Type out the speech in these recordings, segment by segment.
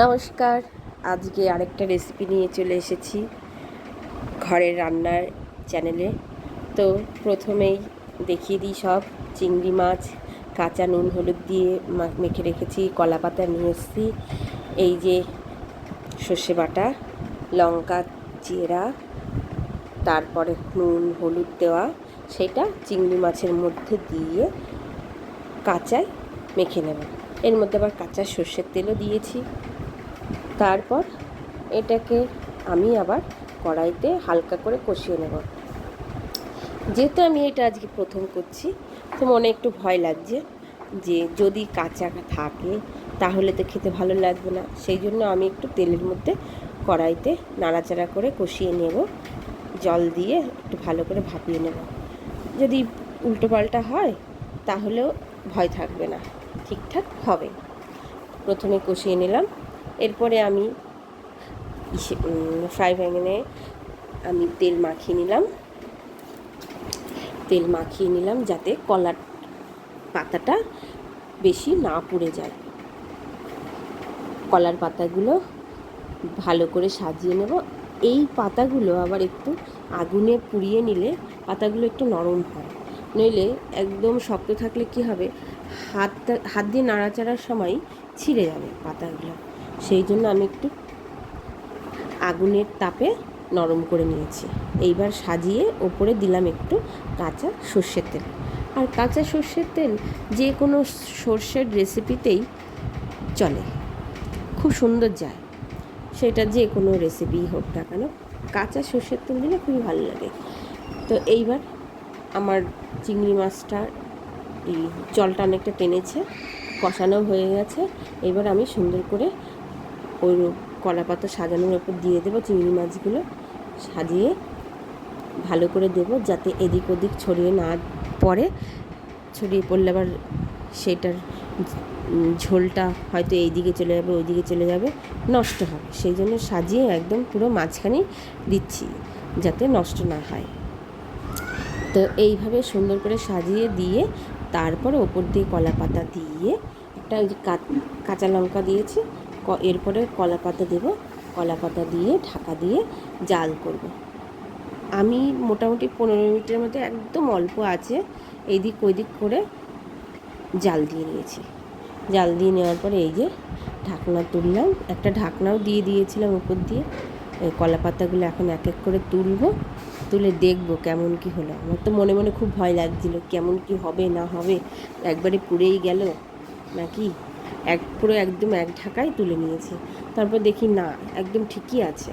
নমস্কার। আজকে আরেকটা রেসিপি নিয়ে চলে এসেছি ঘরের রান্নার চ্যানেলে। তো প্রথমেই দেখিয়ে দিই সব। চিংড়ি মাছ কাঁচা নুন হলুদ দিয়ে মেখে রেখেছি, কলা পাতা নিয়ে এসেছি, এই যে সর্ষে বাটা, লঙ্কা জিরা, তারপরে নুন হলুদ দেওয়া, সেটা চিংড়ি মাছের মধ্যে দিয়ে কাঁচায় মেখে নেব। এর মধ্যে আবার কাঁচা সর্ষের তেলও দিয়েছি। তারপর এটাকে আমি আবার কড়াইতে হালকা করে কষিয়ে নেব। যেহেতু আমি এটা আজকে প্রথম করছি, তো মনে একটু ভয় লাগছে যে যদি কাঁচা থাকে তাহলে তো খেতে ভালো লাগবে না। সেই জন্য আমি একটু তেলের মধ্যে কড়াইতে নাড়াচাড়া করে কষিয়ে নেব, জল দিয়ে একটু ভালো করে ভাপিয়ে নেব। যদি উল্টোপাল্টা হয় তাহলেও ভয় থাকবে না, ঠিকঠাক হবে। প্রথমে কষিয়ে নিলাম, এরপরে আমি ফ্রাই প্যানে আমি তেল মাখিয়ে নিলাম যাতে কলার পাতাটা বেশি না পুড়ে যায়। কলার পাতাগুলো ভালো করে সাজিয়ে নেব। এই পাতাগুলো আবার একটু আগুনে পুড়িয়ে নিলে পাতাগুলো একটু নরম হয়, নইলে একদম শক্ত থাকলে কি হবে, হাত দিয়ে নাড়াচাড়ার সময় ছিঁড়ে যাবে পাতাগুলো। সেই জন্য আমি একটু আগুনের তাপে নরম করে নিয়েছি। এইবার সাজিয়ে ওপরে দিলাম একটু কাঁচা সর্ষের তেল। আর কাঁচা সর্ষের তেল যে কোনো সর্ষের রেসিপিতেই চলে, খুব সুন্দর যায়, সেটা যে কোনো রেসিপি হোক না কেন, কাঁচা সর্ষের তেল দিলে খুবই ভালো লাগে। তো এইবার আমার চিংড়ি মাছটা এই জলটা অনেকটা টেনেছে, কষানো হয়ে গেছে। এবার আমি সুন্দর করে ওই কলা পাতা সাজানোর ওপর দিয়ে দেবো চিংড়ি মাছগুলো, সাজিয়ে ভালো করে দেবো যাতে এদিক ওদিক ছড়িয়ে না পড়ে। ছড়িয়ে পড়লে আবার সেটার ঝোলটা হয়তো এই দিকে চলে যাবে, ওই দিকে চলে যাবে, নষ্ট হবে। সেই জন্য সাজিয়ে একদম পুরো মাঝখানে দিচ্ছি যাতে নষ্ট না হয়। তো এইভাবে সুন্দর করে সাজিয়ে দিয়ে তারপরে ওপর দিয়ে কলা পাতা দিয়ে একটা ওই যে কাঁচা লঙ্কা দিয়েছি, এরপরে কলা পাতা দেবো, কলা পাতা দিয়ে ঢাকা দিয়ে জাল করব। আমি মোটামুটি 15 মিনিটের মধ্যে একদম অল্প আছে এইদিক ওইদিক করে জাল দিয়ে নিয়েছি। জাল দিয়ে নেওয়ার পরে এই যে ঢাকনা তুললাম, একটা ঢাকনাও দিয়ে দিয়েছিলাম উপর দিয়ে। এই কলা পাতাগুলো এখন এক এক করে তুলে দেখবো কেমন কি হলো। আমার তো মনে মনে খুব ভয় লাগছিল কেমন কি হবে না হবে, একবারে পুড়েই গেল নাকি। পুরো একদম এক ঢাকায় তুলে নিয়েছি। তারপর দেখি না, একদম ঠিকই আছে।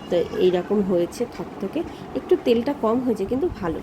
তো এইরকম হয়েছে, থকথকে, একটু তেলটা কম হয়েছে কিন্তু ভালো।